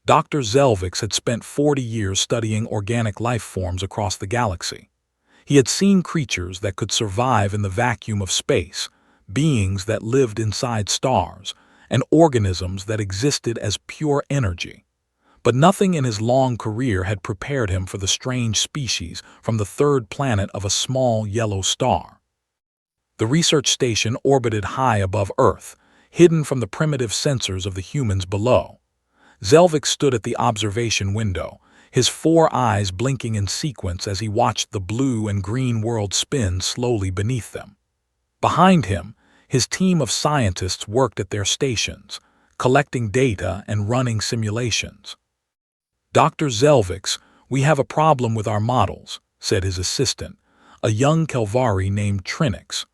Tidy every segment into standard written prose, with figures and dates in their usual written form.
Dr. Zelvix had spent 40 years studying organic life forms across the galaxy. He had seen creatures that could survive in the vacuum of space, beings that lived inside stars, and organisms that existed as pure energy. But nothing in his long career had prepared him for the strange species from the third planet of a small yellow star. The research station orbited high above Earth, hidden from the primitive sensors of the humans below. Zelvik stood at the observation window, his four eyes blinking in sequence as he watched the blue and green world spin slowly beneath them. Behind him, his team of scientists worked at their stations, collecting data and running simulations. "Dr. Zelvix, we have a problem with our models," said his assistant, a young Kelvari named Trinix.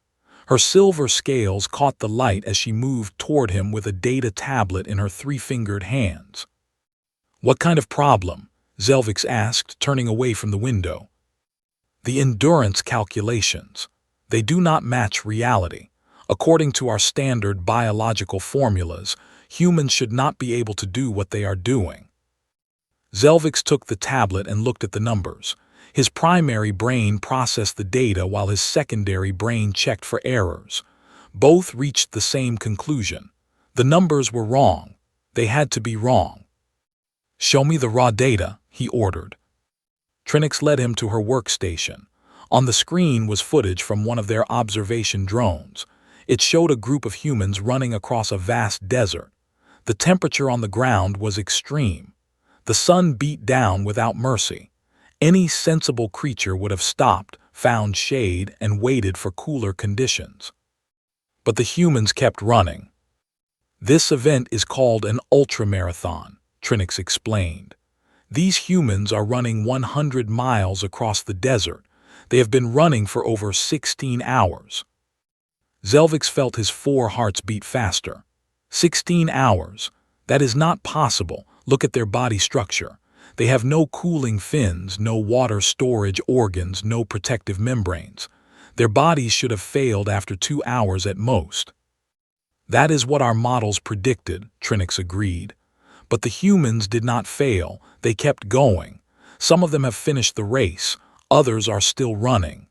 Her silver scales caught the light as she moved toward him with a data tablet in her three-fingered hands. "What kind of problem?" Zelvix asked, turning away from the window. "The endurance calculations. They do not match reality. According to our standard biological formulas, humans should not be able to do what they are doing." Zelvix took the tablet and looked at the numbers. His primary brain processed the data while his secondary brain checked for errors. Both reached the same conclusion. The numbers were wrong. They had to be wrong. "Show me the raw data," he ordered. Trinix led him to her workstation. On the screen was footage from one of their observation drones. It showed a group of humans running across a vast desert. The temperature on the ground was extreme. The sun beat down without mercy. Any sensible creature would have stopped, found shade, and waited for cooler conditions. But the humans kept running. "This event is called an ultramarathon," Trinix explained. "These humans are running 100 miles across the desert. They have been running for over 16 hours. Zelvix felt his four hearts beat faster. 16 hours. That is not possible. Look at their body structure. They have no cooling fins, no water storage organs, no protective membranes. Their bodies should have failed after 2 hours at most." "That is what our models predicted," Trinix agreed. "But the humans did not fail. They kept going. Some of them have finished the race. Others are still running."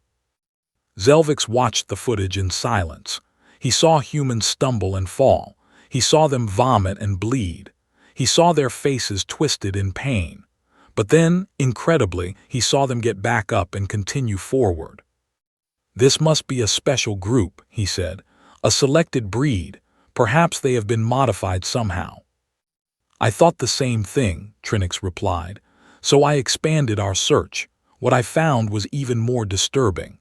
Zelvix watched the footage in silence. He saw humans stumble and fall. He saw them vomit and bleed. He saw their faces twisted in pain. But then, incredibly, he saw them get back up and continue forward. "This must be a special group," he said. "A selected breed. Perhaps they have been modified somehow." "I thought the same thing," Trinix replied. "So I expanded our search. What I found was even more disturbing."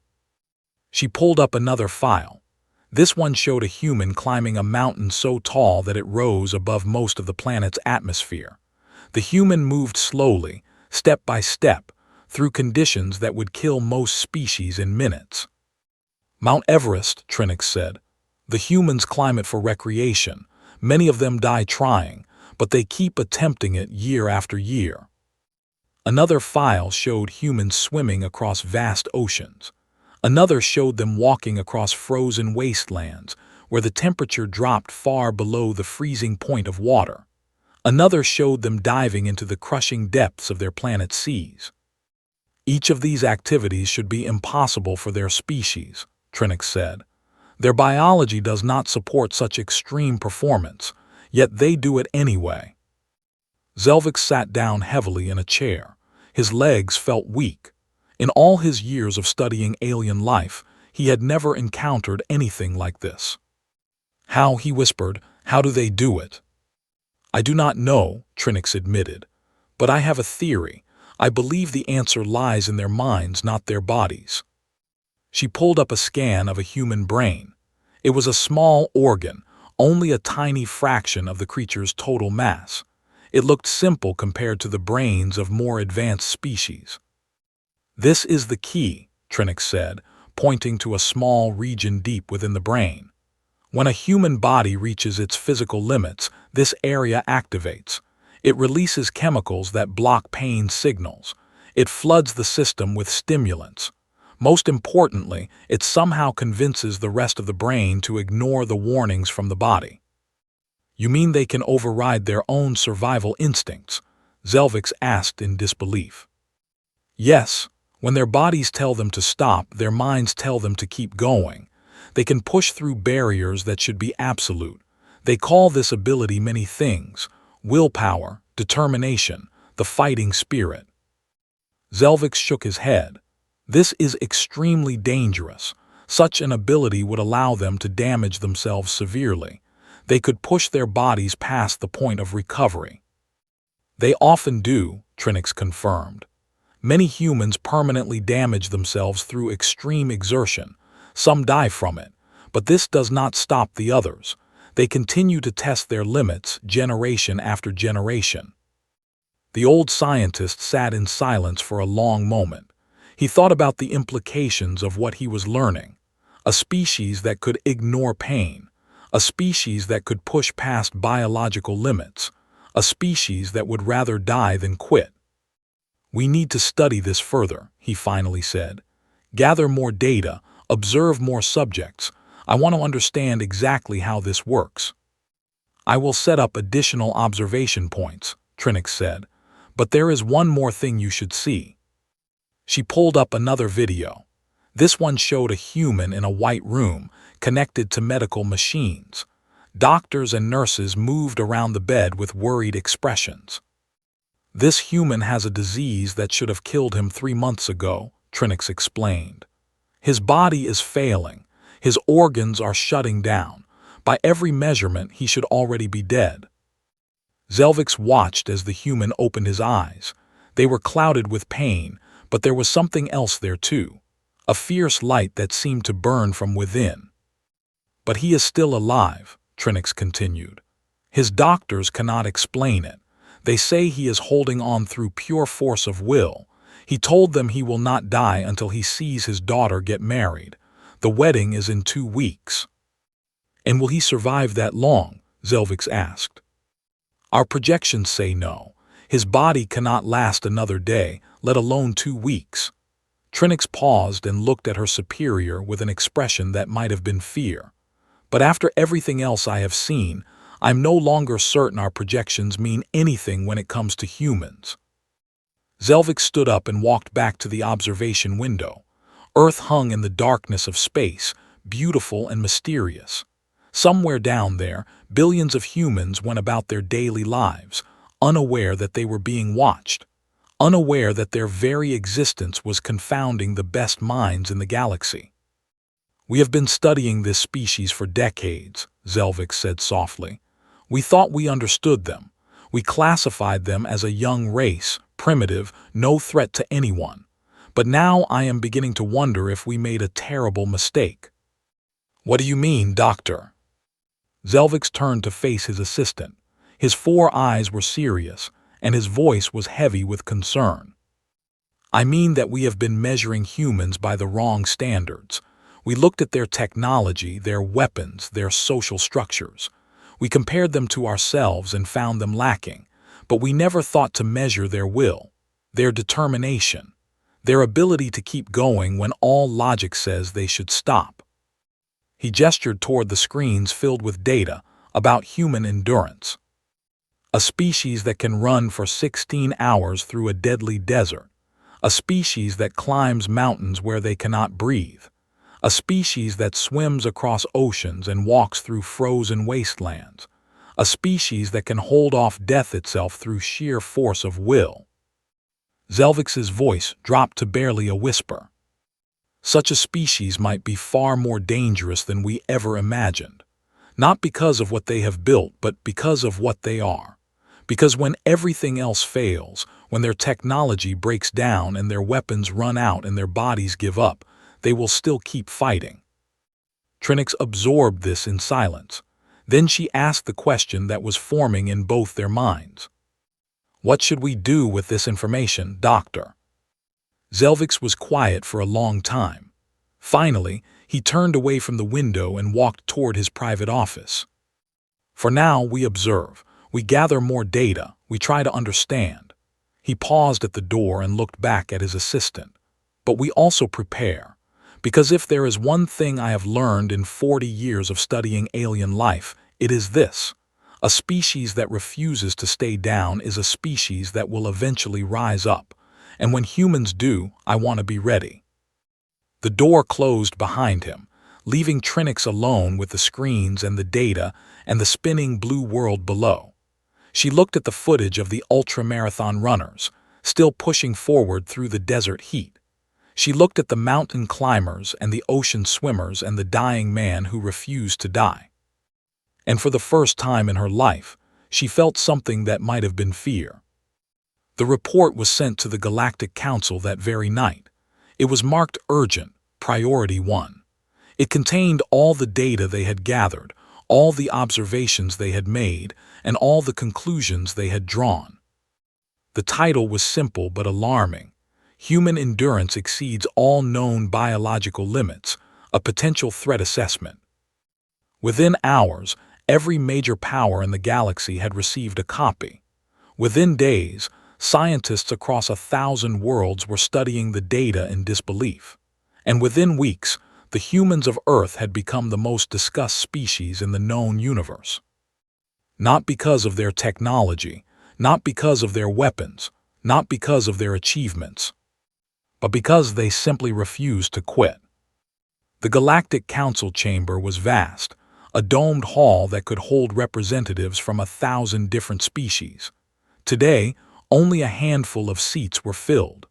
She pulled up another file. This one showed a human climbing a mountain so tall that it rose above most of the planet's atmosphere. The human moved slowly, step by step, through conditions that would kill most species in minutes. "Mount Everest," Trinix said. "The humans climb it for recreation. Many of them die trying, but they keep attempting it year after year." Another file showed humans swimming across vast oceans. Another showed them walking across frozen wastelands, where the temperature dropped far below the freezing point of water. Another showed them diving into the crushing depths of their planet's seas. "Each of these activities should be impossible for their species," Trinix said. "Their biology does not support such extreme performance, yet they do it anyway." Zelvix sat down heavily in a chair. His legs felt weak. In all his years of studying alien life, he had never encountered anything like this. "How," he whispered, "how do they do it?" "I do not know," Trinix admitted. "But I have a theory. I believe the answer lies in their minds, not their bodies." She pulled up a scan of a human brain. It was a small organ, only a tiny fraction of the creature's total mass. It looked simple compared to the brains of more advanced species. "This is the key," Trinix said, pointing to a small region deep within the brain. "When a human body reaches its physical limits, this area activates. It releases chemicals that block pain signals. It floods the system with stimulants. Most importantly, it somehow convinces the rest of the brain to ignore the warnings from the body." You mean they can override their own survival instincts? Zelvix asked in disbelief. Yes, when their bodies tell them to stop, their minds tell them to keep going. They can push through barriers that should be absolute. They call this ability many things: willpower, determination, the fighting spirit. Zelvix shook his head. This is extremely dangerous. Such an ability would allow them to damage themselves severely. They could push their bodies past the point of recovery. They often do, Trinix confirmed. Many humans permanently damage themselves through extreme exertion. Some die from it, but this does not stop the others. They continue to test their limits generation after generation. The old scientist sat in silence for a long moment. He thought about the implications of what he was learning. A species that could ignore pain. A species that could push past biological limits. A species that would rather die than quit. We need to study this further, he finally said. Gather more data, observe more subjects. I want to understand exactly how this works. I will set up additional observation points, Trinix said. But there is one more thing you should see. She pulled up another video. This one showed a human in a white room, connected to medical machines. Doctors and nurses moved around the bed with worried expressions. This human has a disease that should have killed him 3 months ago, Trinix explained. His body is failing. His organs are shutting down. By every measurement, he should already be dead. Zelvix watched as the human opened his eyes. They were clouded with pain, but there was something else there too. A fierce light that seemed to burn from within. But he is still alive, Trinix continued. His doctors cannot explain it. They say he is holding on through pure force of will. He told them he will not die until he sees his daughter get married. The wedding is in 2 weeks. And will he survive that long? Zelvix asked. Our projections say no. His body cannot last another day, let alone 2 weeks. Trinix paused and looked at her superior with an expression that might have been fear. But after everything else I have seen, I'm no longer certain our projections mean anything when it comes to humans. Zelvix stood up and walked back to the observation window. Earth hung in the darkness of space, beautiful and mysterious. Somewhere down there, billions of humans went about their daily lives, unaware that they were being watched, unaware that their very existence was confounding the best minds in the galaxy. We have been studying this species for decades, Zelvix said softly. We thought we understood them. We classified them as a young race, primitive, no threat to anyone. But now I am beginning to wonder if we made a terrible mistake. What do you mean, Doctor? Zelvix turned to face his assistant. His 4 eyes were serious, and his voice was heavy with concern. I mean that we have been measuring humans by the wrong standards. We looked at their technology, their weapons, their social structures. We compared them to ourselves and found them lacking, but we never thought to measure their will, their determination, their ability to keep going when all logic says they should stop. He gestured toward the screens filled with data about human endurance. A species that can run for 16 hours through a deadly desert. A species that climbs mountains where they cannot breathe. A species that swims across oceans and walks through frozen wastelands. A species that can hold off death itself through sheer force of will. Zelvix's voice dropped to barely a whisper. Such a species might be far more dangerous than we ever imagined. Not because of what they have built, but because of what they are. Because when everything else fails, when their technology breaks down and their weapons run out and their bodies give up, they will still keep fighting. Trinix absorbed this in silence. Then she asked the question that was forming in both their minds. What should we do with this information, Doctor? Zelvix was quiet for a long time. Finally, he turned away from the window and walked toward his private office. For now, we observe. We gather more data. We try to understand. He paused at the door and looked back at his assistant. But we also prepare. Because if there is one thing I have learned in 40 years of studying alien life, it is this. A species that refuses to stay down is a species that will eventually rise up, and when humans do, I want to be ready." The door closed behind him, leaving Trinix alone with the screens and the data and the spinning blue world below. She looked at the footage of the ultra-marathon runners, still pushing forward through the desert heat. She looked at the mountain climbers and the ocean swimmers and the dying man who refused to die. And for the first time in her life, she felt something that might have been fear. The report was sent to the Galactic Council that very night. It was marked urgent, Priority 1. It contained all the data they had gathered, all the observations they had made, and all the conclusions they had drawn. The title was simple but alarming. Human endurance exceeds all known biological limits, a potential threat assessment. Within hours, every major power in the galaxy had received a copy. Within days, scientists across 1,000 worlds were studying the data in disbelief. And within weeks, the humans of Earth had become the most discussed species in the known universe. Not because of their technology, not because of their weapons, not because of their achievements, but because they simply refused to quit. The Galactic Council chamber was vast, a domed hall that could hold representatives from 1,000 different species. Today, only a handful of seats were filled.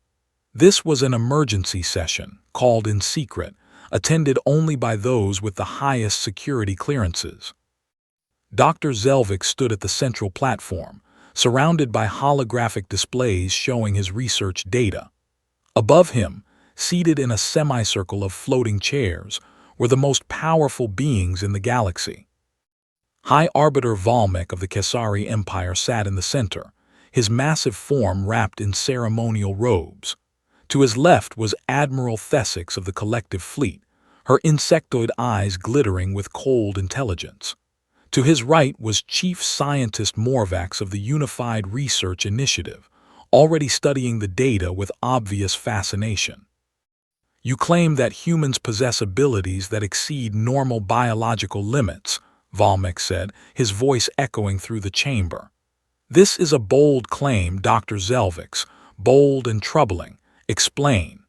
This was an emergency session, called in secret, attended only by those with the highest security clearances. Dr. Zelvik stood at the central platform, surrounded by holographic displays showing his research data. Above him, seated in a semicircle of floating chairs, were the most powerful beings in the galaxy. High Arbiter Valmek of the Kesari Empire sat in the center, his massive form wrapped in ceremonial robes. To his left was Admiral Thesix of the Collective Fleet, her insectoid eyes glittering with cold intelligence. To his right was Chief Scientist Morvax of the Unified Research Initiative, already studying the data with obvious fascination. "You claim that humans possess abilities that exceed normal biological limits," Valmek said, his voice echoing through the chamber. "This is a bold claim, Dr. Zelvix, bold and troubling. Explain."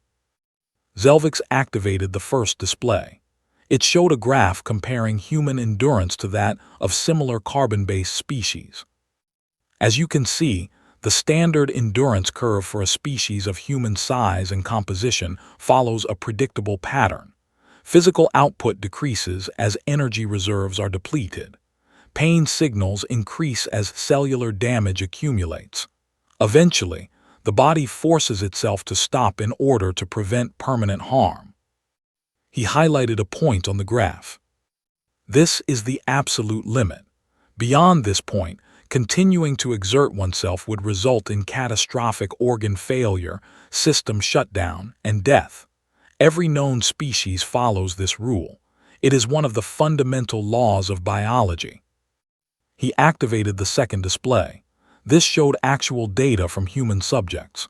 Zelvix activated the first display. It showed a graph comparing human endurance to that of similar carbon-based species. As you can see, the standard endurance curve for a species of human size and composition follows a predictable pattern. Physical output decreases as energy reserves are depleted. Pain signals increase as cellular damage accumulates. Eventually, the body forces itself to stop in order to prevent permanent harm. He highlighted a point on the graph. This is the absolute limit. Beyond this point, continuing to exert oneself would result in catastrophic organ failure, system shutdown, and death. Every known species follows this rule. It is one of the fundamental laws of biology. He activated the second display. This showed actual data from human subjects.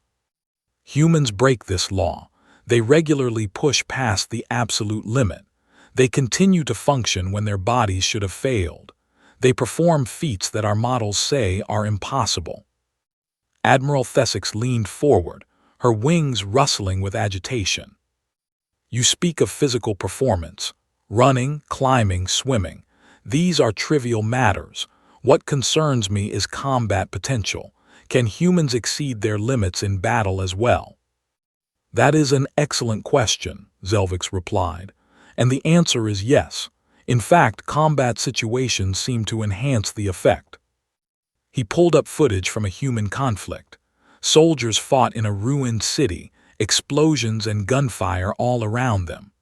Humans break this law. They regularly push past the absolute limit. They continue to function when their bodies should have failed. They perform feats that our models say are impossible. Admiral Thesix leaned forward, her wings rustling with agitation. "You speak of physical performance. Running, climbing, swimming. These are trivial matters. What concerns me is combat potential. Can humans exceed their limits in battle as well?" "That is an excellent question," Zelvix replied, "and the answer is yes. In fact, combat situations seem to enhance the effect." He pulled up footage from a human conflict. Soldiers fought in a ruined city, explosions and gunfire all around them.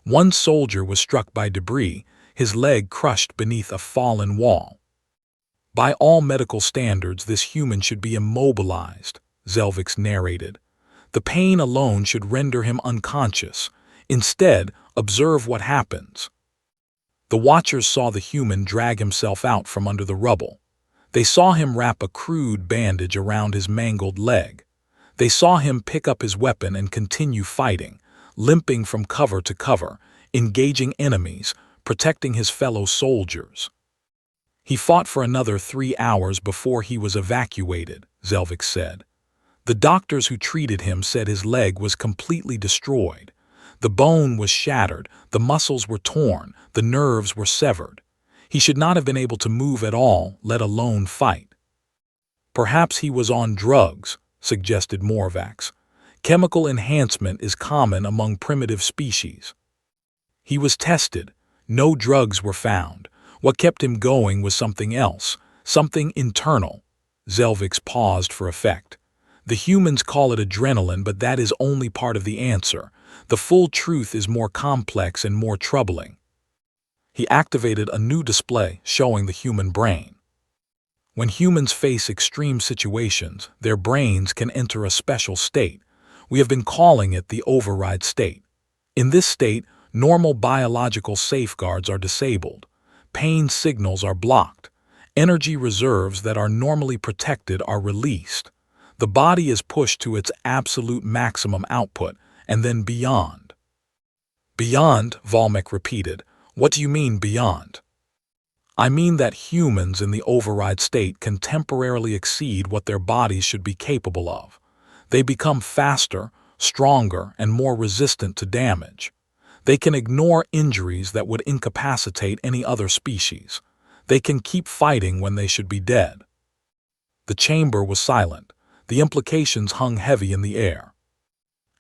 One soldier was struck by debris, his leg crushed beneath a fallen wall. "By all medical standards, this human should be immobilized," Zelvix narrated. "The pain alone should render him unconscious. Instead, observe what happens." The watchers saw the human drag himself out from under the rubble. They saw him wrap a crude bandage around his mangled leg. They saw him pick up his weapon and continue fighting, limping from cover to cover, engaging enemies, protecting his fellow soldiers. He fought for another 3 hours before he was evacuated, Zelvik said. The doctors who treated him said his leg was completely destroyed. The bone was shattered, the muscles were torn, the nerves were severed. He should not have been able to move at all, let alone fight. Perhaps he was on drugs, suggested Morvax. Chemical enhancement is common among primitive species. He was tested. No drugs were found. What kept him going was something else, something internal. Zelvix paused for effect. The humans call it adrenaline, but that is only part of the answer. The full truth is more complex and more troubling. He activated a new display showing the human brain. When humans face extreme situations, their brains can enter a special state. We have been calling it the override state. In this state, normal biological safeguards are disabled. Pain signals are blocked. Energy reserves that are normally protected are released. The body is pushed to its absolute maximum output, and then beyond. Beyond, Volmek repeated. What do you mean beyond? I mean that humans in the override state can temporarily exceed what their bodies should be capable of. They become faster, stronger, and more resistant to damage. They can ignore injuries that would incapacitate any other species. They can keep fighting when they should be dead. The chamber was silent. The implications hung heavy in the air.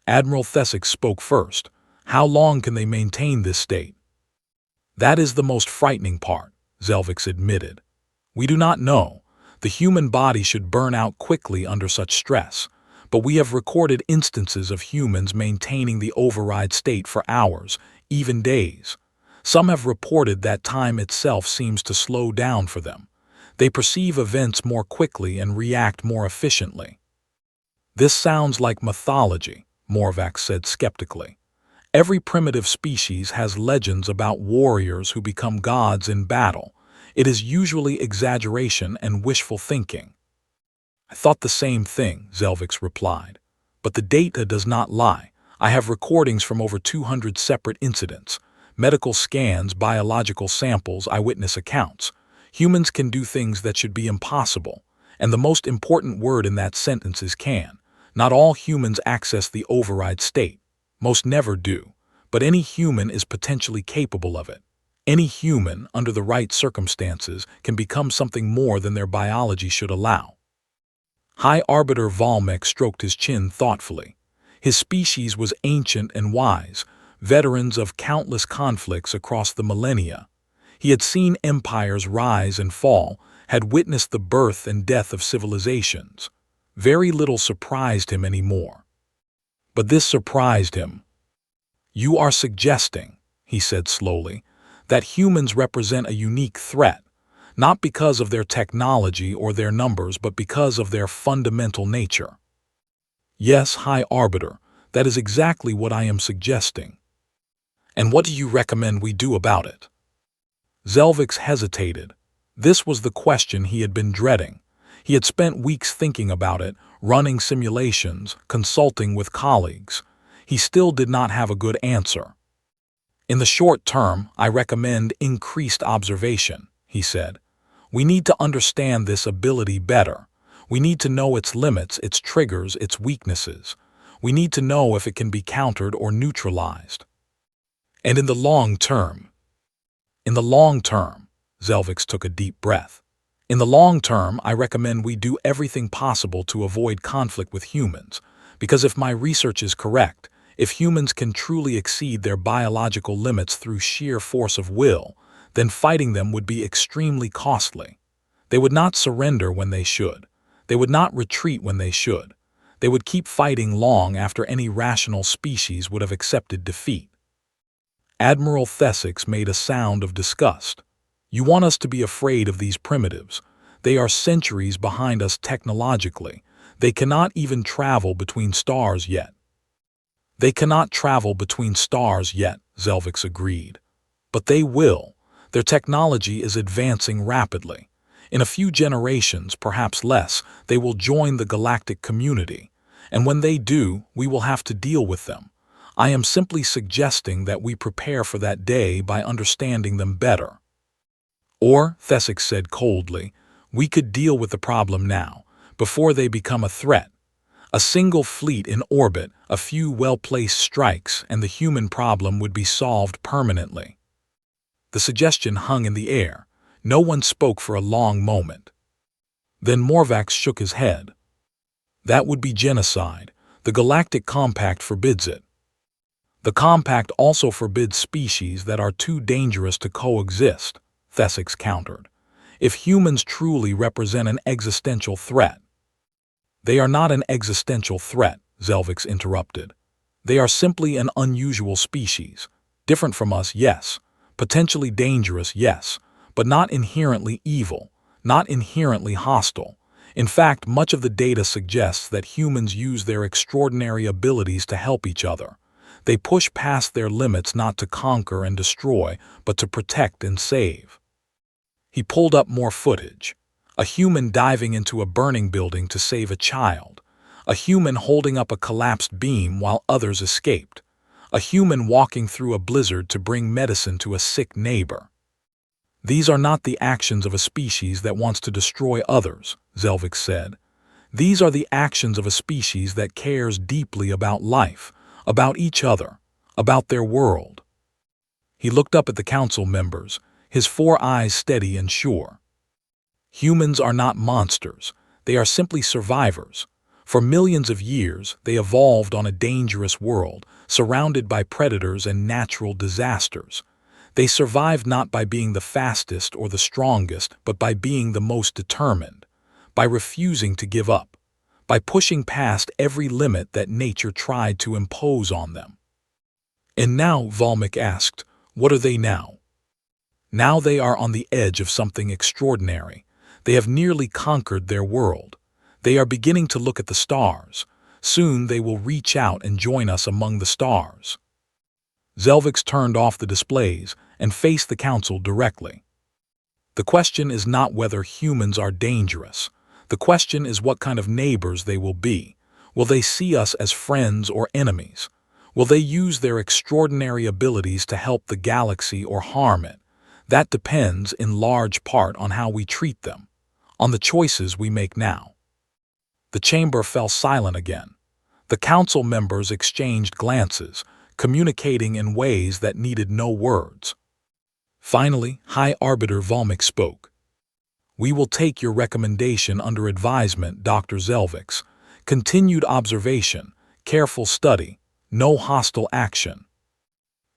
Admiral Thesic spoke first. How long can they maintain this state? That is the most frightening part, Zelvix admitted. We do not know. The human body should burn out quickly under such stress, but we have recorded instances of humans maintaining the override state for hours, even days. Some have reported that time itself seems to slow down for them. They perceive events more quickly and react more efficiently. This sounds like mythology, Morvax said skeptically. Every primitive species has legends about warriors who become gods in battle. It is usually exaggeration and wishful thinking. I thought the same thing, Zelvix replied. But the data does not lie. I have recordings from over 200 separate incidents, medical scans, biological samples, eyewitness accounts. Humans can do things that should be impossible, and the most important word in that sentence is can. Not all humans access the override state. Most never do, but any human is potentially capable of it. Any human, under the right circumstances, can become something more than their biology should allow. High Arbiter Volmek stroked his chin thoughtfully. His species was ancient and wise, veterans of countless conflicts across the millennia. He had seen empires rise and fall, had witnessed the birth and death of civilizations. Very little surprised him anymore. But this surprised him. You are suggesting, he said slowly, that humans represent a unique threat, not because of their technology or their numbers, but because of their fundamental nature. Yes, High Arbiter, that is exactly what I am suggesting. And what do you recommend we do about it? Zelvix hesitated. This was the question he had been dreading. He had spent weeks thinking about it, running simulations, consulting with colleagues. He still did not have a good answer. In the short term, I recommend increased observation, he said. We need to understand this ability better. We need to know its limits, its triggers, its weaknesses. We need to know if it can be countered or neutralized. And in the long term, Zelvix took a deep breath. In the long term, I recommend we do everything possible to avoid conflict with humans, because if my research is correct, if humans can truly exceed their biological limits through sheer force of will, then fighting them would be extremely costly. They would not surrender when they should. They would not retreat when they should. They would keep fighting long after any rational species would have accepted defeat. Admiral Thesix made a sound of disgust. You want us to be afraid of these primitives. They are centuries behind us technologically. They cannot even travel between stars yet. They cannot travel between stars yet, Zelvix agreed. But they will. Their technology is advancing rapidly. In a few generations, perhaps less, they will join the galactic community. And when they do, we will have to deal with them. I am simply suggesting that we prepare for that day by understanding them better. Or, Thesix said coldly, we could deal with the problem now, before they become a threat. A single fleet in orbit, a few well-placed strikes, and the human problem would be solved permanently. The suggestion hung in the air. No one spoke for a long moment. Then Morvax shook his head. That would be genocide. The Galactic Compact forbids it. The Compact also forbids species that are too dangerous to coexist, Thesix countered. If humans truly represent an existential threat. They are not an existential threat, Zelvix interrupted. They are simply an unusual species. Different from us, yes. Potentially dangerous, yes. But not inherently evil, not inherently hostile. In fact, much of the data suggests that humans use their extraordinary abilities to help each other. They push past their limits not to conquer and destroy, but to protect and save. He pulled up more footage. A human diving into a burning building to save a child. A human holding up a collapsed beam while others escaped. A human walking through a blizzard to bring medicine to a sick neighbor. These are not the actions of a species that wants to destroy others, Zelvix said. These are the actions of a species that cares deeply about life, about each other, about their world. He looked up at the council members, his 4 eyes steady and sure. Humans are not monsters. They are simply survivors. For millions of years, they evolved on a dangerous world, surrounded by predators and natural disasters. They survived not by being the fastest or the strongest, but by being the most determined, by refusing to give up, by pushing past every limit that nature tried to impose on them. And now, Volmik asked, what are they now? Now they are on the edge of something extraordinary. They have nearly conquered their world. They are beginning to look at the stars. Soon they will reach out and join us among the stars. Zelvix turned off the displays and faced the council directly. The question is not whether humans are dangerous. The question is what kind of neighbors they will be. Will they see us as friends or enemies? Will they use their extraordinary abilities to help the galaxy or harm it? That depends in large part on how we treat them, on the choices we make now. The chamber fell silent again. The council members exchanged glances, communicating in ways that needed no words. Finally, High Arbiter Volmik spoke. We will take your recommendation under advisement, Dr. Zelvix. Continued observation, careful study, no hostile action.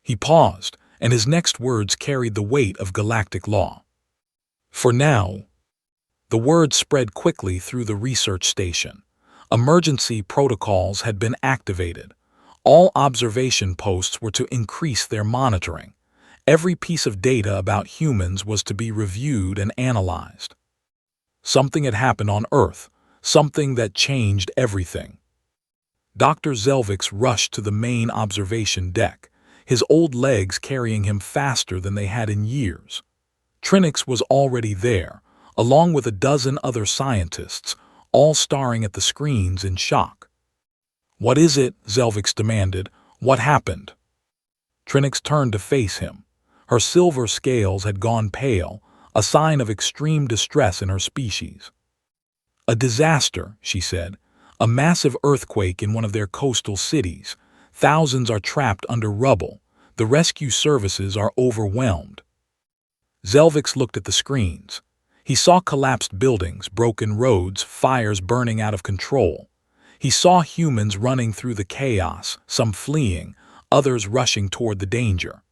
He paused, and his next words carried the weight of galactic law. For now, the word spread quickly through the research station. Emergency protocols had been activated. All observation posts were to increase their monitoring. Every piece of data about humans was to be reviewed and analyzed. Something had happened on Earth, something that changed everything. Dr. Zelvix rushed to the main observation deck, his old legs carrying him faster than they had in years. Trinix was already there, along with a dozen other scientists, all staring at the screens in shock. What is it? Zelvix demanded. What happened? Trinix turned to face him. Her silver scales had gone pale, a sign of extreme distress in her species. A disaster, she said. A massive earthquake in one of their coastal cities. Thousands are trapped under rubble. The rescue services are overwhelmed. Zelvix looked at the screens. He saw collapsed buildings, broken roads, fires burning out of control. He saw humans running through the chaos, some fleeing, others rushing toward the danger.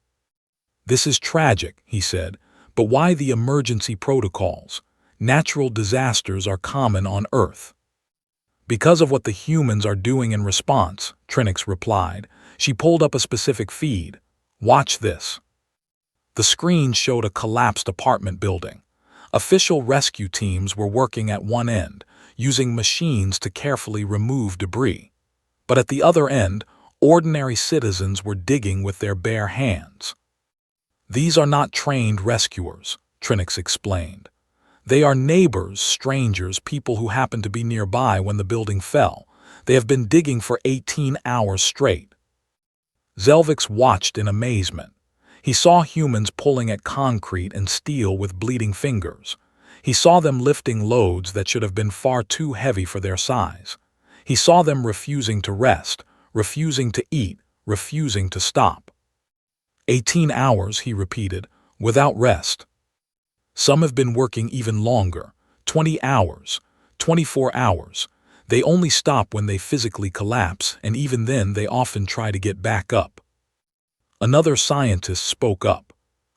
This is tragic, he said, but why the emergency protocols? Natural disasters are common on Earth. Because of what the humans are doing in response, Trinix replied. She pulled up a specific feed. Watch this. The screen showed a collapsed apartment building. Official rescue teams were working at one end, using machines to carefully remove debris. But at the other end, ordinary citizens were digging with their bare hands. These are not trained rescuers, Trinix explained. They are neighbors, strangers, people who happened to be nearby when the building fell. They have been digging for 18 hours straight. Zelvix watched in amazement. He saw humans pulling at concrete and steel with bleeding fingers. He saw them lifting loads that should have been far too heavy for their size. He saw them refusing to rest, refusing to eat, refusing to stop. 18 hours, he repeated, without rest. Some have been working even longer, 20 hours, 24 hours. They only stop when they physically collapse, and even then they often try to get back up. Another scientist spoke up.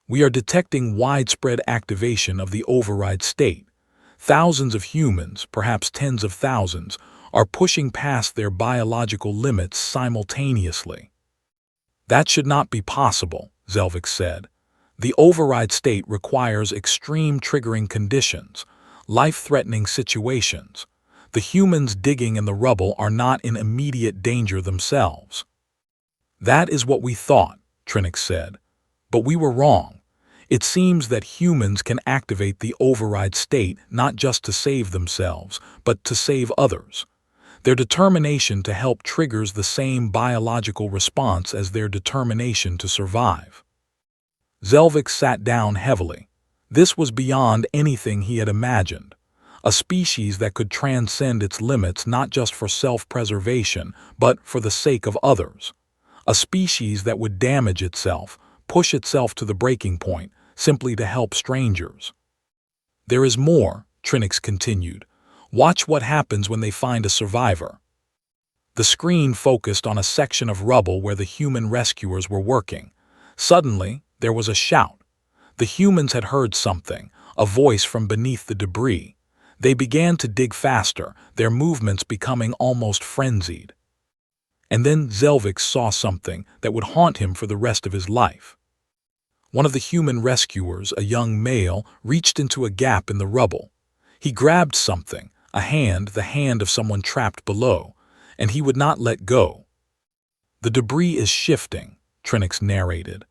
We are detecting widespread activation of the override state. Thousands of humans, perhaps tens of thousands, are pushing past their biological limits simultaneously. That should not be possible, Zelvik said. The override state requires extreme triggering conditions, life-threatening situations. The humans digging in the rubble are not in immediate danger themselves. That is what we thought, Trinix said. But we were wrong. It seems that humans can activate the override state not just to save themselves, but to save others. Their determination to help triggers the same biological response as their determination to survive. Zelvik sat down heavily. This was beyond anything he had imagined. A species that could transcend its limits not just for self-preservation, but for the sake of others. A species that would damage itself, push itself to the breaking point, simply to help strangers. There is more, Trinix continued. Watch what happens when they find a survivor. The screen focused on a section of rubble where the human rescuers were working. Suddenly, there was a shout. The humans had heard something, a voice from beneath the debris. They began to dig faster, their movements becoming almost frenzied. And then Zelvik saw something that would haunt him for the rest of his life. One of the human rescuers, a young male, reached into a gap in the rubble. He grabbed something, the hand of someone trapped below, and he would not let go. The debris is shifting, Trinix narrated.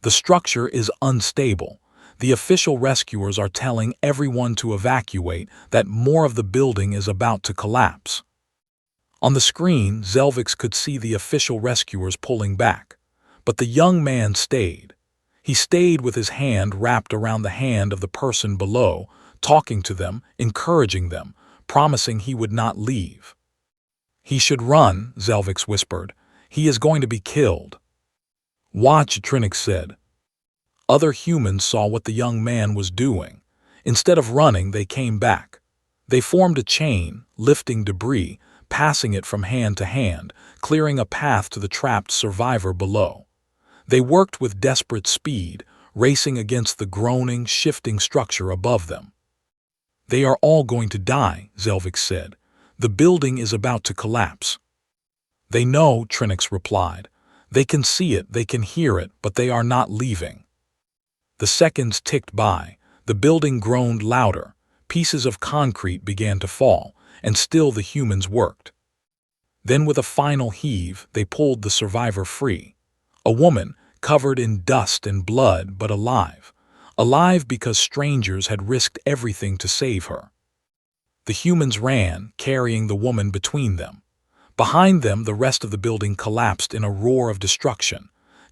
The structure is unstable. The official rescuers are telling everyone to evacuate, that more of the building is about to collapse. On the screen, Zelvik could see the official rescuers pulling back. But the young man stayed. He stayed with his hand wrapped around the hand of the person below, talking to them, encouraging them, promising he would not leave. He should run, Zelvik whispered. He is going to be killed. Watch, Trinix said. Other humans saw what the young man was doing. Instead of running, they came back. They formed a chain, lifting debris, passing it from hand to hand, clearing a path to the trapped survivor below. They worked with desperate speed, racing against the groaning, shifting structure above them. They are all going to die, Zelvik said. The building is about to collapse. They know, Trinix replied. They can see it, they can hear it, but they are not leaving. The seconds ticked by. The building groaned louder. Pieces of concrete began to fall, and still the humans worked. Then with a final heave, they pulled the survivor free. A woman, covered in dust and blood, but alive. Alive because strangers had risked everything to save her. The humans ran, carrying the woman between them. Behind them, the rest of the building collapsed in a roar of destruction.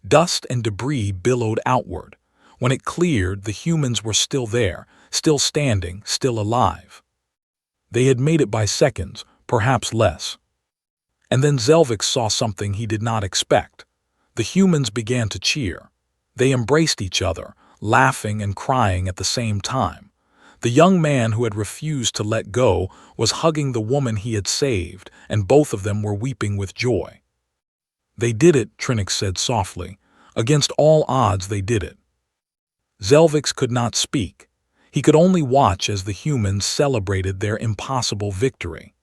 Dust and debris billowed outward. When it cleared, the humans were still there, still standing, still alive. They had made it by seconds, perhaps less. And then Zelvik saw something he did not expect. The humans began to cheer. They embraced each other, laughing and crying at the same time. The young man who had refused to let go was hugging the woman he had saved, and both of them were weeping with joy. They did it, Trinix said softly. Against all odds they did it. Zelvik could not speak. He could only watch as the humans celebrated their impossible victory.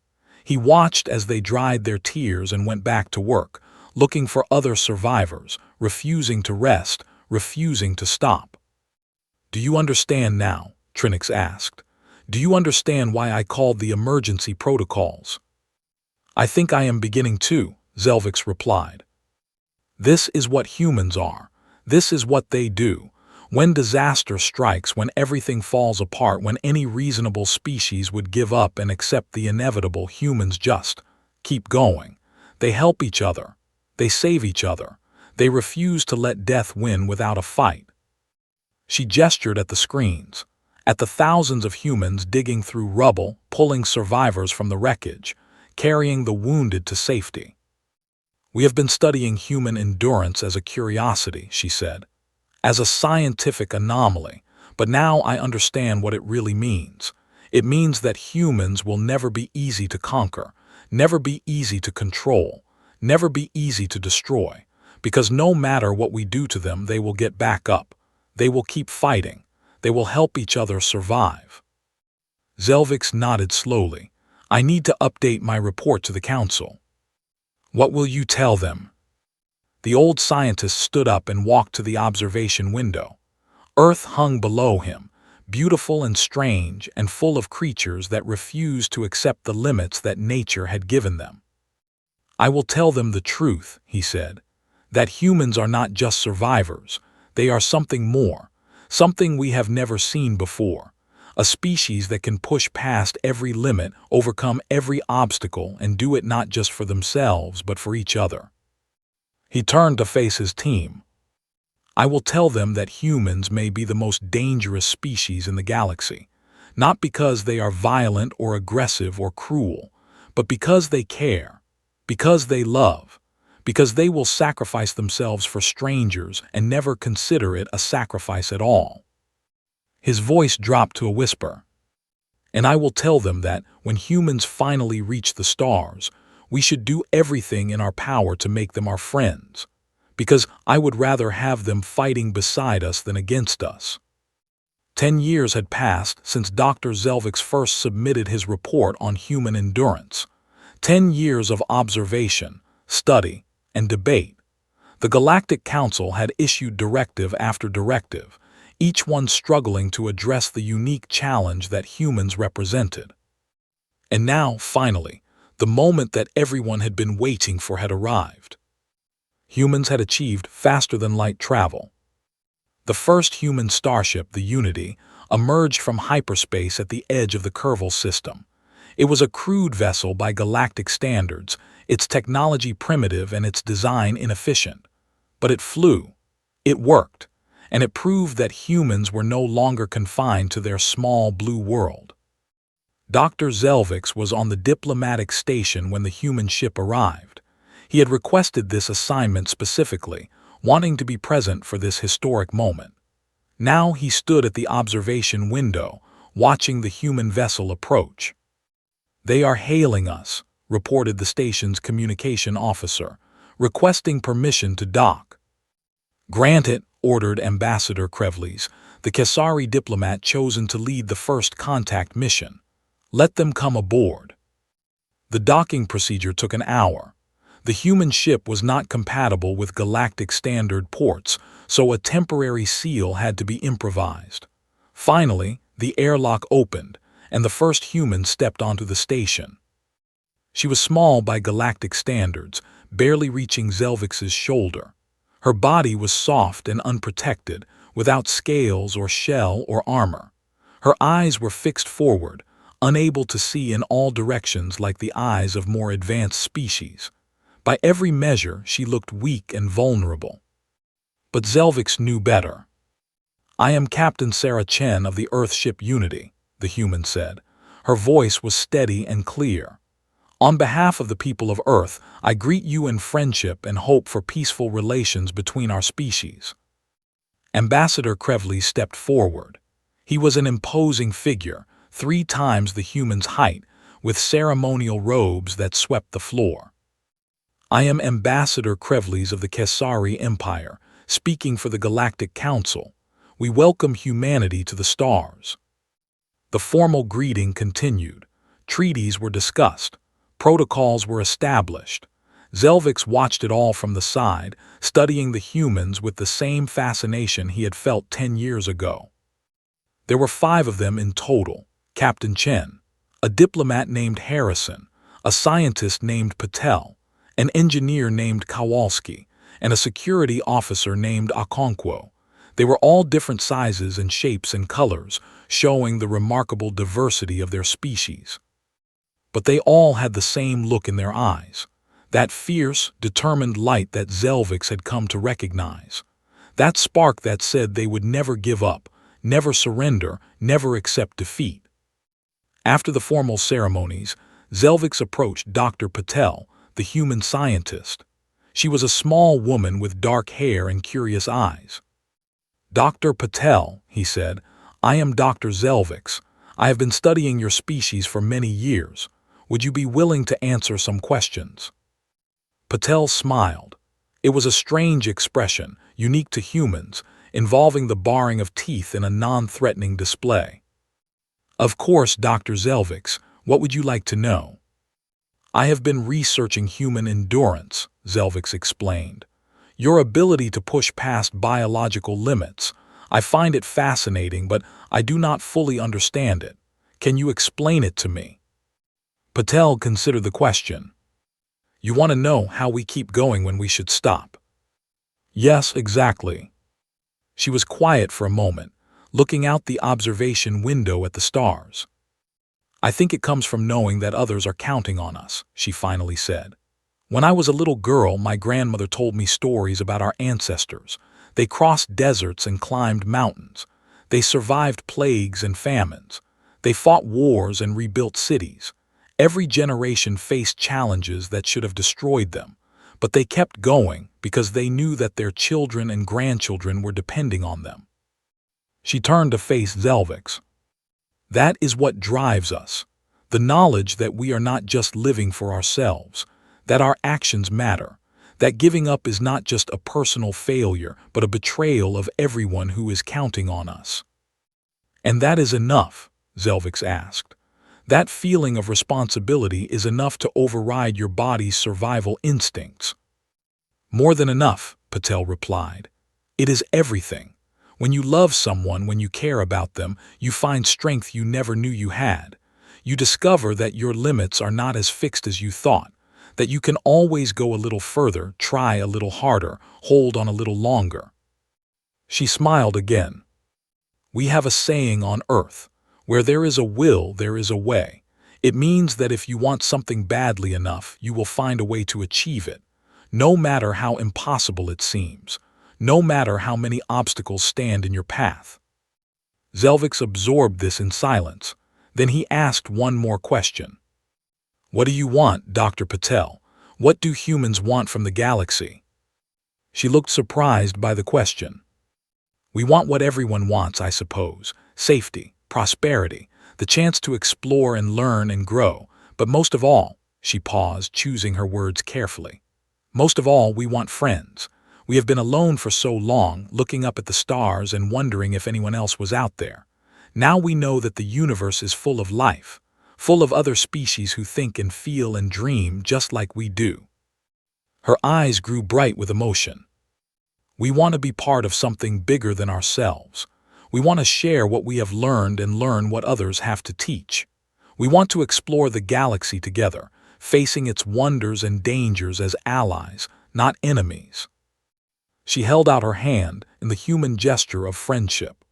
He watched as they dried their tears and went back to work, looking for other survivors, refusing to rest, refusing to stop. Do you understand now? Trinix asked. Do you understand why I called the emergency protocols? I think I am beginning to, Zelvik replied. This is what humans are. This is what they do. When disaster strikes, when everything falls apart, when any reasonable species would give up and accept the inevitable, humans just keep going. They help each other. They save each other. They refused to let death win without a fight. She gestured at the screens, at the thousands of humans digging through rubble, pulling survivors from the wreckage, carrying the wounded to safety. "We have been studying human endurance as a curiosity," she said, "as a scientific anomaly, but now I understand what it really means. It means that humans will never be easy to conquer, never be easy to control, never be easy to destroy, because no matter what we do to them, they will get back up. They will keep fighting. They will help each other survive." Zelvix nodded slowly. "I need to update my report to the council." "What will you tell them?" The old scientist stood up and walked to the observation window. Earth hung below him, beautiful and strange and full of creatures that refused to accept the limits that nature had given them. "I will tell them the truth," he said, "that humans are not just survivors. They are something more, something we have never seen before, a species that can push past every limit, overcome every obstacle, and do it not just for themselves but for each other." He turned to face his team. "I will tell them that humans may be the most dangerous species in the galaxy, not because they are violent or aggressive or cruel, but because they care, because they love, because they will sacrifice themselves for strangers and never consider it a sacrifice at all." His voice dropped to a whisper. "And I will tell them that when humans finally reach the stars, we should do everything in our power to make them our friends, because I would rather have them fighting beside us than against us." 10 years had passed since Dr. Zelvix first submitted his report on human endurance. 10 years of observation, study, and debate. The Galactic Council had issued directive after directive, each one struggling to address the unique challenge that humans represented. And now, finally, the moment that everyone had been waiting for had arrived. Humans had achieved faster-than-light travel. The first human starship, the Unity, emerged from hyperspace at the edge of the Kerval system. It was a crude vessel by galactic standards, its technology primitive and its design inefficient. But it flew. It worked. And it proved that humans were no longer confined to their small blue world. Dr. Zelvix was on the diplomatic station when the human ship arrived. He had requested this assignment specifically, wanting to be present for this historic moment. Now he stood at the observation window, watching the human vessel approach. "They are hailing us," reported the station's communication officer, requesting permission to dock. "Grant it," ordered Ambassador Krevles, the Kesari diplomat chosen to lead the first contact mission. "Let them come aboard." The docking procedure took an hour. The human ship was not compatible with galactic standard ports, so a temporary seal had to be improvised. Finally, the airlock opened, and the first human stepped onto the station. She was small by galactic standards, barely reaching Zelvix's shoulder. Her body was soft and unprotected, without scales or shell or armor. Her eyes were fixed forward, unable to see in all directions like the eyes of more advanced species. By every measure, she looked weak and vulnerable. But Zelvix knew better. "I am Captain Sarah Chen of the Earthship Unity," the human said. Her voice was steady and clear. "On behalf of the people of Earth, I greet you in friendship and hope for peaceful relations between our species." Ambassador Krevles stepped forward. He was an imposing figure, 3 times the human's height, with ceremonial robes that swept the floor. "I am Ambassador Krevles of the Kesari Empire, speaking for the Galactic Council. We welcome humanity to the stars." The formal greeting continued. Treaties were discussed. Protocols were established. Zelvix watched it all from the side, studying the humans with the same fascination he had felt 10 years ago. There were 5 of them in total: Captain Chen, a diplomat named Harrison, a scientist named Patel, an engineer named Kowalski, and a security officer named Okonkwo. They were all different sizes and shapes and colors, showing the remarkable diversity of their species. But they all had the same look in their eyes. That fierce, determined light that Zelvix had come to recognize. That spark that said they would never give up, never surrender, never accept defeat. After the formal ceremonies, Zelvix approached Dr. Patel, the human scientist. She was a small woman with dark hair and curious eyes. "Dr. Patel," he said, "I am Dr. Zelvix. I have been studying your species for many years. Would you be willing to answer some questions?" Patel smiled. It was a strange expression, unique to humans, involving the baring of teeth in a non-threatening display. "Of course, Dr. Zelvix, what would you like to know?" "I have been researching human endurance," Zelvix explained. "Your ability to push past biological limits. I find it fascinating, but I do not fully understand it. Can you explain it to me?" Patel considered the question. "You want to know how we keep going when we should stop?" "Yes, exactly." She was quiet for a moment, looking out the observation window at the stars. "I think it comes from knowing that others are counting on us," she finally said. "When I was a little girl, my grandmother told me stories about our ancestors. They crossed deserts and climbed mountains. They survived plagues and famines. They fought wars and rebuilt cities. Every generation faced challenges that should have destroyed them, but they kept going because they knew that their children and grandchildren were depending on them." She turned to face Zelvix. "That is what drives us. The knowledge that we are not just living for ourselves, that our actions matter, that giving up is not just a personal failure but a betrayal of everyone who is counting on us." "And that is enough?" Zelvix asked. "That feeling of responsibility is enough to override your body's survival instincts?" "More than enough," Patel replied. "It is everything. When you love someone, when you care about them, you find strength you never knew you had. You discover that your limits are not as fixed as you thought, that you can always go a little further, try a little harder, hold on a little longer." She smiled again. "We have a saying on Earth, where there is a will, there is a way. It means that if you want something badly enough, you will find a way to achieve it, no matter how impossible it seems, no matter how many obstacles stand in your path." Zelvix absorbed this in silence. Then he asked one more question. "What do you want, Dr. Patel? What do humans want from the galaxy?" She looked surprised by the question. "We want what everyone wants, I suppose. Safety, prosperity, the chance to explore and learn and grow. But most of all," she paused, choosing her words carefully, "most of all, we want friends. We have been alone for so long, looking up at the stars and wondering if anyone else was out there. Now we know that the universe is full of life, full of other species who think and feel and dream just like we do." Her eyes grew bright with emotion. "We want to be part of something bigger than ourselves. We want to share what we have learned and learn what others have to teach. We want to explore the galaxy together, facing its wonders and dangers as allies, not enemies." She held out her hand in the human gesture of friendship.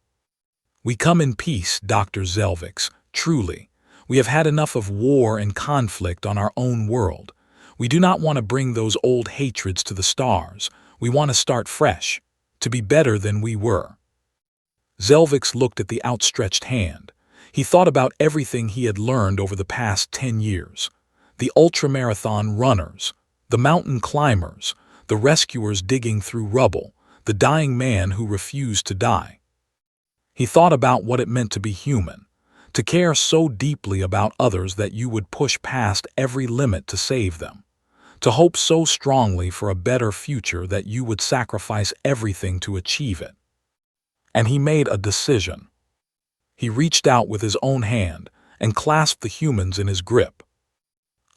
"We come in peace, Dr. Zelvix, truly. We have had enough of war and conflict on our own world. We do not want to bring those old hatreds to the stars. We want to start fresh, to be better than we were." Zelvix looked at the outstretched hand. He thought about everything he had learned over the past 10 years. The ultramarathon runners, the mountain climbers, the rescuers digging through rubble, the dying man who refused to die. He thought about what it meant to be human, to care so deeply about others that you would push past every limit to save them, to hope so strongly for a better future that you would sacrifice everything to achieve it. And he made a decision. He reached out with his own hand and clasped the humans in his grip.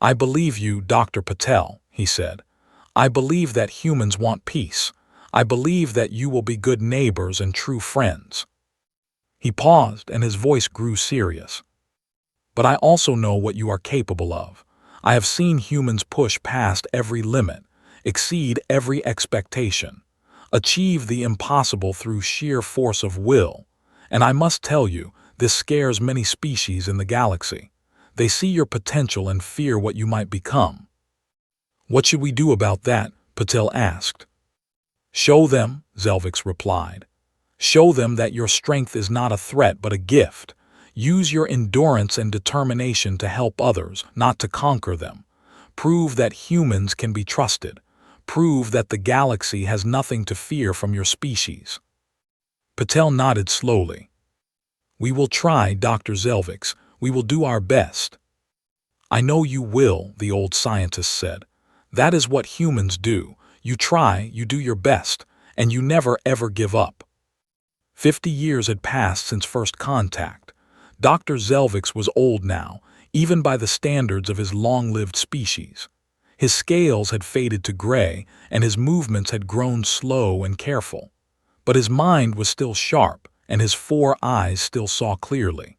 "I believe you, Dr. Patel," he said. "I believe that humans want peace. I believe that you will be good neighbors and true friends." He paused and his voice grew serious. "But I also know what you are capable of. I have seen humans push past every limit, exceed every expectation, achieve the impossible through sheer force of will. And I must tell you, this scares many species in the galaxy. They see your potential and fear what you might become." What should we do about that? Patel asked. Show them, Zelvix replied. Show them that your strength is not a threat but a gift. Use your endurance and determination to help others, not to conquer them. Prove that humans can be trusted. Prove that the galaxy has nothing to fear from your species. Patel nodded slowly. We will try, Dr. Zelvix. We will do our best. I know you will, the old scientist said. That is what humans do. You try, you do your best, and you never ever give up. 50 years had passed since first contact. Dr. Zelvix was old now, even by the standards of his long-lived species. His scales had faded to gray, and his movements had grown slow and careful. But his mind was still sharp, and his 4 eyes still saw clearly.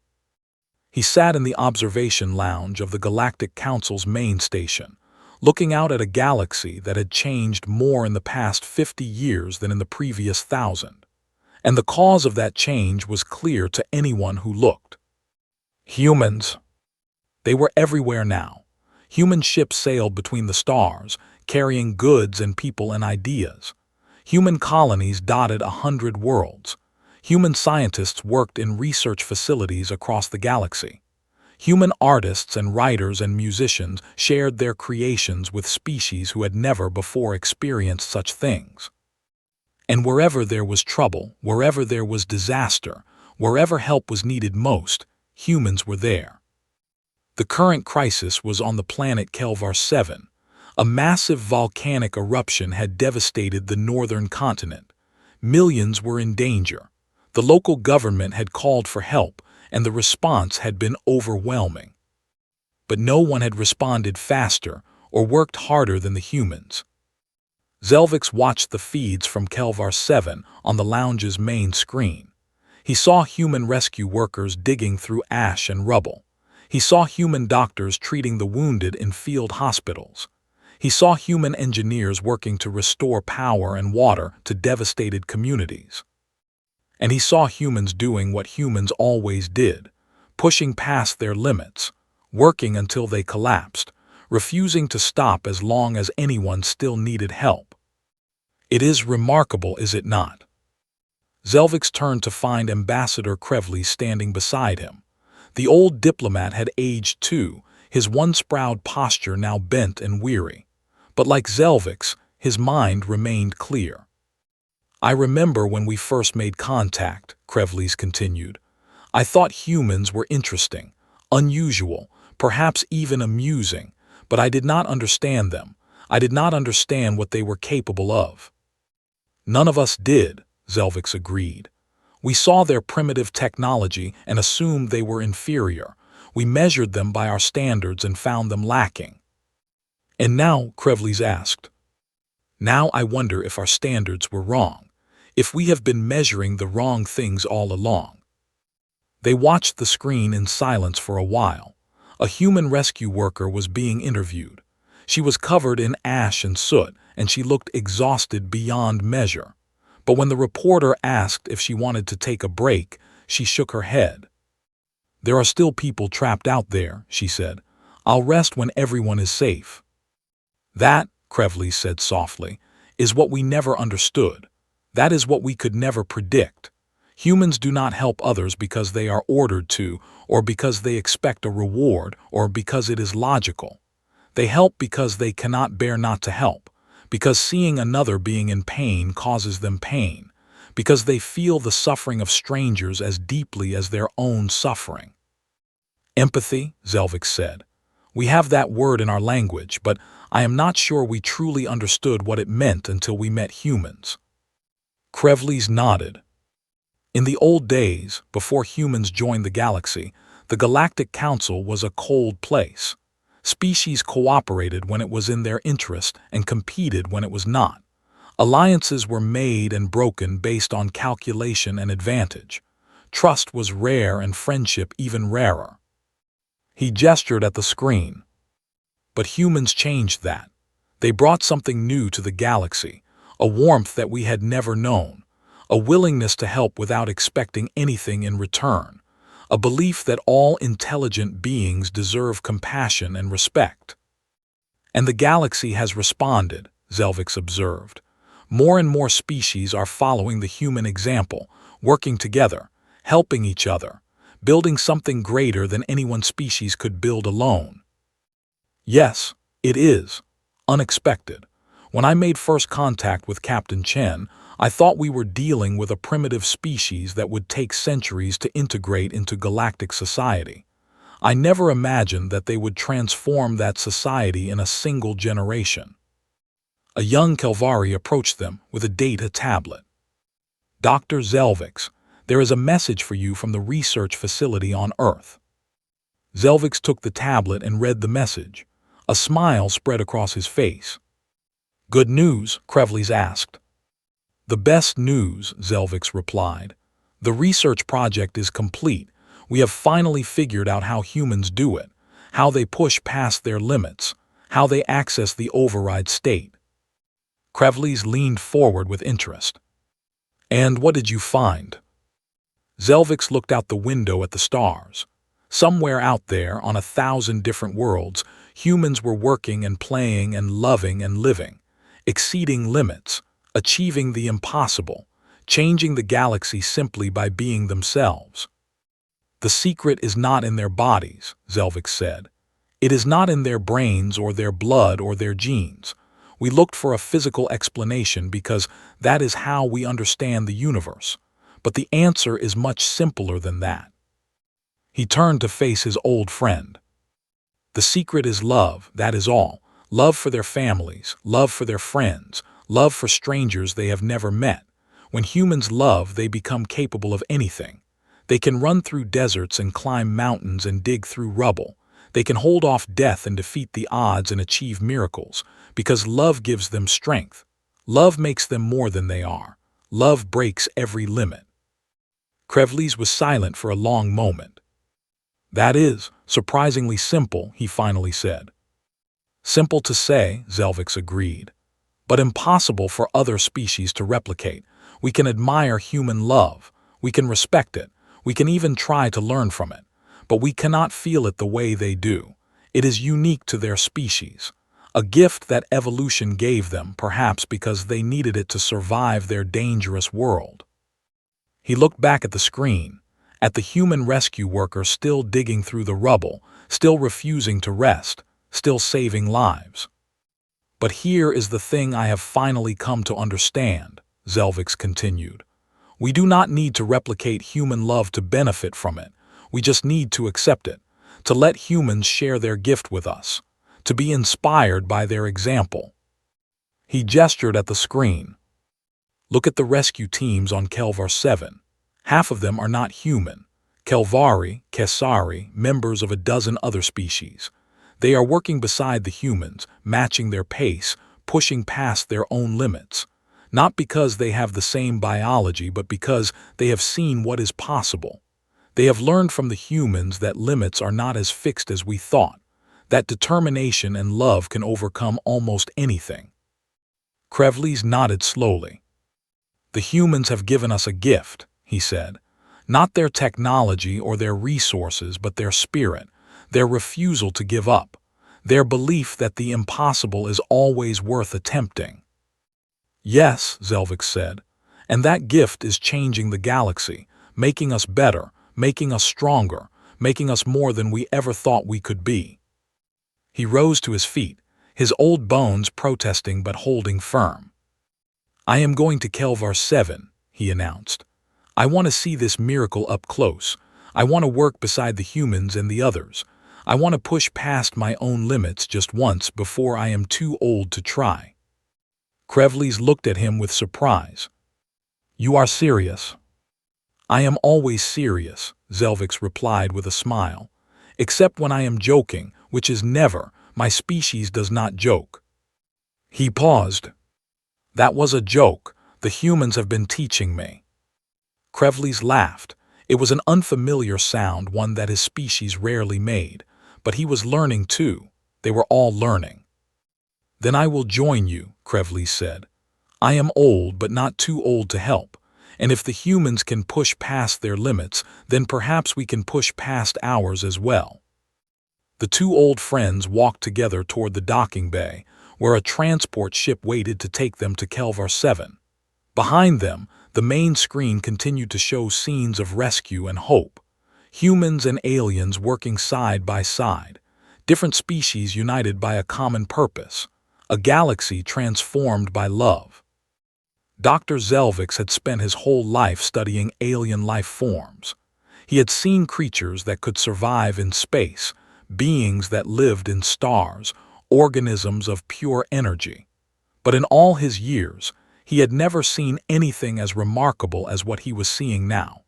He sat in the observation lounge of the Galactic Council's main station, looking out at a galaxy that had changed more in the past 50 years than in the previous 1,000. And the cause of that change was clear to anyone who looked. Humans. They were everywhere now. Human ships sailed between the stars, carrying goods and people and ideas. Human colonies dotted 100 worlds. Human scientists worked in research facilities across the galaxy. Human artists and writers and musicians shared their creations with species who had never before experienced such things. And wherever there was trouble, wherever there was disaster, wherever help was needed most, humans were there. The current crisis was on the planet Kelvar 7. A massive volcanic eruption had devastated the northern continent. Millions were in danger. The local government had called for help, and the response had been overwhelming. But no one had responded faster or worked harder than the humans. Zelvix watched the feeds from Kelvar 7 on the lounge's main screen. He saw human rescue workers digging through ash and rubble. He saw human doctors treating the wounded in field hospitals. He saw human engineers working to restore power and water to devastated communities. And he saw humans doing what humans always did, pushing past their limits, working until they collapsed, refusing to stop as long as anyone still needed help. It is remarkable, is it not? Zelvix turned to find Ambassador Krevly standing beside him. The old diplomat had aged too, his once-proud posture now bent and weary. But like Zelvix, his mind remained clear. I remember when we first made contact, Krevly continued. I thought humans were interesting, unusual, perhaps even amusing, but I did not understand them. I did not understand what they were capable of. None of us did, Zelvix agreed. We saw their primitive technology and assumed they were inferior. We measured them by our standards and found them lacking. And now, Krevly asked, now I wonder if our standards were wrong, if we have been measuring the wrong things all along. They watched the screen in silence for a while. A human rescue worker was being interviewed. She was covered in ash and soot, and she looked exhausted beyond measure. But when the reporter asked if she wanted to take a break, she shook her head. There are still people trapped out there, she said. I'll rest when everyone is safe. That, Krevly said softly, is what we never understood. That is what we could never predict. Humans do not help others because they are ordered to, or because they expect a reward, or because it is logical. They help because they cannot bear not to help, because seeing another being in pain causes them pain, because they feel the suffering of strangers as deeply as their own suffering. Empathy, Zelvix said. We have that word in our language, but I am not sure we truly understood what it meant until we met humans. Krevly nodded. In the old days, before humans joined the galaxy, the Galactic Council was a cold place. Species cooperated when it was in their interest and competed when it was not. Alliances were made and broken based on calculation and advantage. Trust was rare and friendship even rarer. He gestured at the screen. But humans changed that. They brought something new to the galaxy, a warmth that we had never known, a willingness to help without expecting anything in return, a belief that all intelligent beings deserve compassion and respect. And the galaxy has responded, Zelvix observed. More and more species are following the human example, working together, helping each other, building something greater than any one species could build alone. Yes, it is. Unexpected. When I made first contact with Captain Chen, I thought we were dealing with a primitive species that would take centuries to integrate into galactic society. I never imagined that they would transform that society in a single generation. A young Kelvari approached them with a data tablet. Dr. Zelvix, there is a message for you from the research facility on Earth. Zelvix took the tablet and read the message. A smile spread across his face. Good news? Krevles asked. The best news, Zelvix replied. The research project is complete. We have finally figured out how humans do it, how they push past their limits, how they access the override state. Krevles leaned forward with interest. And what did you find? Zelvix looked out the window at the stars. Somewhere out there, on 1,000 different worlds, humans were working and playing and loving and living, exceeding limits, achieving the impossible, changing the galaxy simply by being themselves. The secret is not in their bodies, Zelvix said. It is not in their brains or their blood or their genes. We looked for a physical explanation because that is how we understand the universe. But the answer is much simpler than that. He turned to face his old friend. The secret is love, that is all. Love for their families, love for their friends, love for strangers they have never met. When humans love, they become capable of anything. They can run through deserts and climb mountains and dig through rubble. They can hold off death and defeat the odds and achieve miracles, because love gives them strength. Love makes them more than they are. Love breaks every limit. Krevles was silent for a long moment. That is surprisingly simple, he finally said. Simple to say, Zelvix agreed, but impossible for other species to replicate. We can admire human love, we can respect it, we can even try to learn from it, but we cannot feel it the way they do. It is unique to their species, a gift that evolution gave them, perhaps because they needed it to survive their dangerous world. He looked back at the screen, at the human rescue worker still digging through the rubble, still refusing to rest, still saving lives. But here is the thing I have finally come to understand, Zelvix continued. We do not need to replicate human love to benefit from it. We just need to accept it, to let humans share their gift with us, to be inspired by their example. He gestured at the screen. Look at the rescue teams on Kelvar 7. Half of them are not human. Kelvari, Kesari, members of a dozen other species. They are working beside the humans, matching their pace, pushing past their own limits. Not because they have the same biology, but because they have seen what is possible. They have learned from the humans that limits are not as fixed as we thought, that determination and love can overcome almost anything. Krevles nodded slowly. The humans have given us a gift, he said. Not their technology or their resources, but their spirit, their refusal to give up, their belief that the impossible is always worth attempting. Yes, Zelvix said, and that gift is changing the galaxy, making us better, making us stronger, making us more than we ever thought we could be. He rose to his feet, his old bones protesting but holding firm. I am going to Kelvar 7, he announced. I want to see this miracle up close. I want to work beside the humans and the others. I want to push past my own limits just once before I am too old to try. Krevles looked at him with surprise. You are serious? I am always serious, Zelvix replied with a smile. Except when I am joking, which is never. My species does not joke. He paused. That was a joke. The humans have been teaching me. Krevles laughed. It was an unfamiliar sound, one that his species rarely made. But he was learning too. They were all learning. Then I will join you, Krevles said. I am old, but not too old to help. And if the humans can push past their limits, then perhaps we can push past ours as well. The two old friends walked together toward the docking bay, where a transport ship waited to take them to Kelvar 7. Behind them, the main screen continued to show scenes of rescue and hope. Humans and aliens working side by side, different species united by a common purpose, a galaxy transformed by love. Dr. Zelvix had spent his whole life studying alien life forms. He had seen creatures that could survive in space, beings that lived in stars, organisms of pure energy. But in all his years, he had never seen anything as remarkable as what he was seeing now.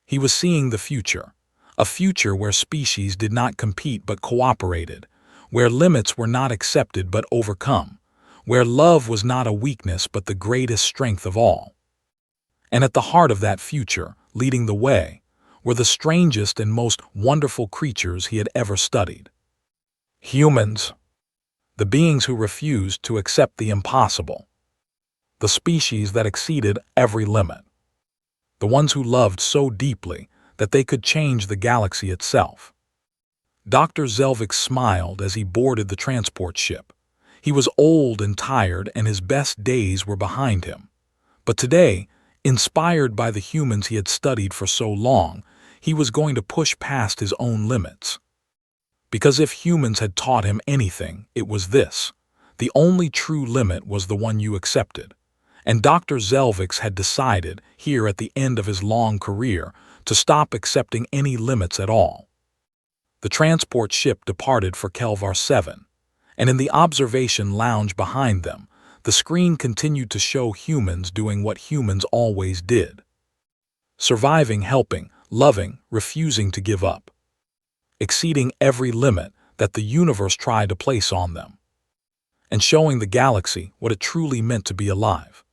He was seeing the future, a future where species did not compete but cooperated, where limits were not accepted but overcome, where love was not a weakness but the greatest strength of all. And at the heart of that future, leading the way, were the strangest and most wonderful creatures he had ever studied. Humans, the beings who refused to accept the impossible, the species that exceeded every limit, the ones who loved so deeply that they could change the galaxy itself. Dr. Zelvix smiled as he boarded the transport ship. He was old and tired, and his best days were behind him. But today, inspired by the humans he had studied for so long, he was going to push past his own limits. Because if humans had taught him anything, it was this: the only true limit was the one you accepted. And Dr. Zelvix had decided, here at the end of his long career, to stop accepting any limits at all. The transport ship departed for Kelvar 7, and in the observation lounge behind them, the screen continued to show humans doing what humans always did: surviving, helping, loving, refusing to give up, exceeding every limit that the universe tried to place on them, and showing the galaxy what it truly meant to be alive.